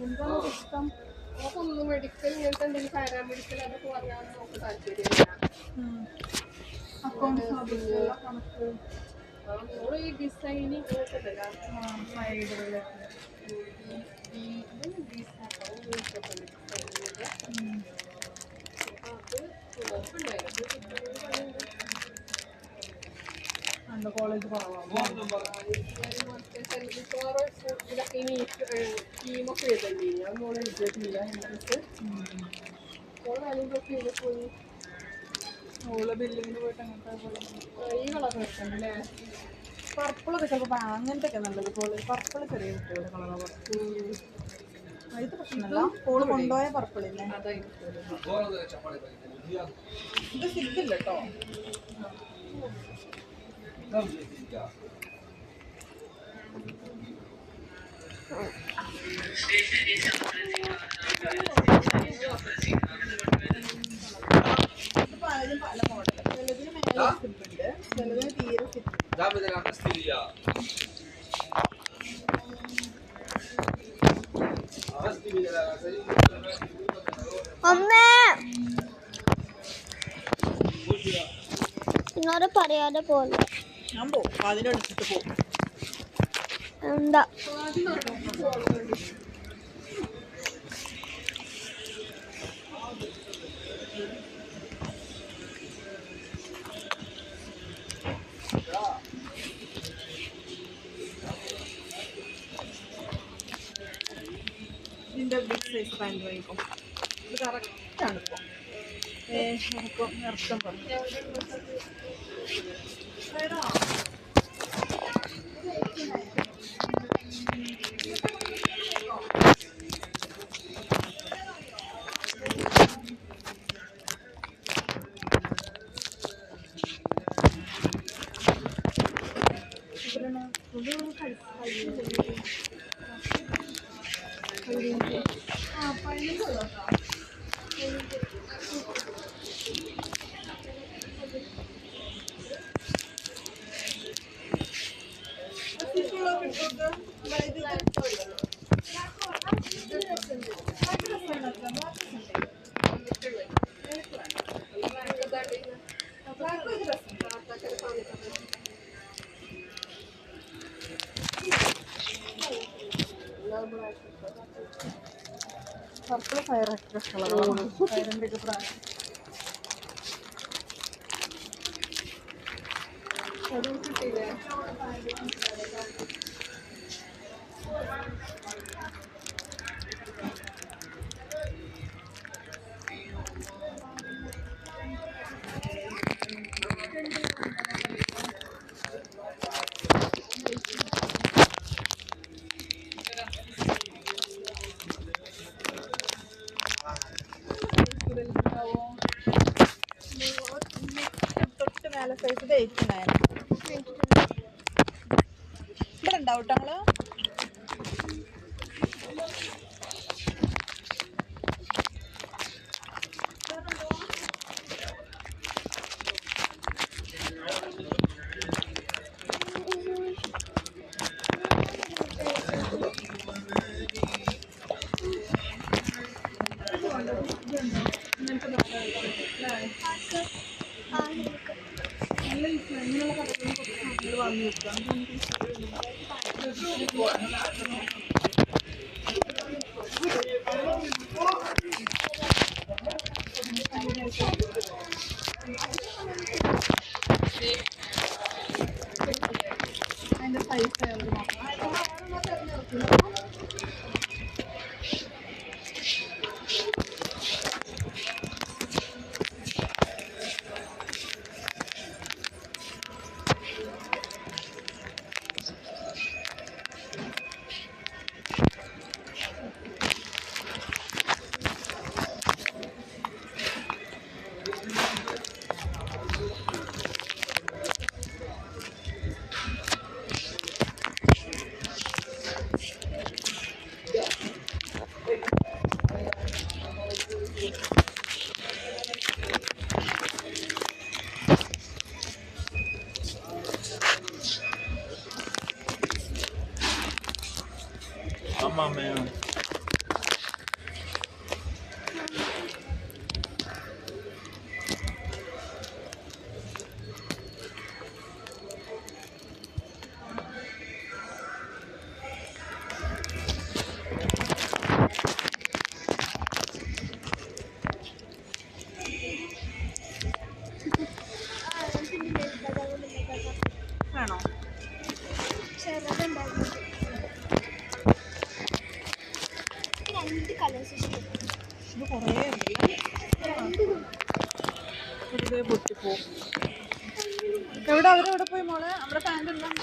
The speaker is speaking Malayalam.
എന്താണ് ഇഷ്ടം? നമുക്കൊന്നും മെഡിക്കൽ ഇങ്ങനത്തെ എന്തെങ്കിലും പാരാമെഡിക്കൽ അതൊക്കെ പറയാൻ നമുക്ക് താല്പര്യമില്ല. നമ്മള് ഈ ഡിസൈനിങ് ഇങ്ങനത്തെ ഉണ്ടല്ലോ കോളേജ് സ്കീമൊക്കെ എഴുതണ്ടേ ഞാൻ മോളെ എഴുതിയിട്ടില്ല. പോയി ഓള് ബില്ലിങ്ങിന് പോയിട്ട് അങ്ങനത്തെ ഈ കളർ വെക്കണ്ടല്ലേ? പർപ്പിളൊക്കെ ചിലപ്പോൾ അങ്ങനത്തെ ഒക്കെ നല്ലത്. പർപ്പിള് ചെറിയ കുട്ടികളുടെ കളറാണ്. ഇത് പ്രശ്നമല്ല. ഓള് കൊണ്ടുപോയ പർപ്പിളില്ലേ ഇത് സിബില്ല കേട്ടോ. പലതും പല മോഡൽ. ചിലതിന് മേലെ സിബുണ്ട്, ചിലതിന് തീരെ സിബില്ല. എന്നോട് പറയാതെ പോലെ ഞാൻ പോകും. അതിനടുത്തിട്ട് പോകും. എന്താ ഇതിൻ്റെ ബിഗ് സൈസ് പാൻറ് വാങ്ങിക്കും. ഇത് കറക്റ്റാണ് ഇപ്പോൾ. ഇറക്കം പറഞ്ഞു പർപ്പിൾ ഫയർ എക്സ്പ്രസ് കളറാണ്. ഫയറിൻ്റെ ഒക്കെ പ്രായം അതും കിട്ടിയില്ലേ? തൊട്ട് മേലെ സൈസ് 89 ഇവിടെ ഉണ്ടാവും കേട്ടോ. ഞങ്ങള് അതിൻ്റെ സൈസ് മാമയാണ്. വേണോ? രണ്ട് കളേഴ്സ് ഇഷ്ടം. ഇത് കുറേ ഉണ്ടല്ലേ, വെറുതെ പൊട്ടിപ്പോവും. അവരെവിടെ പോയി മോളെ? നമ്മുടെ പാൻറ് എല്ലാം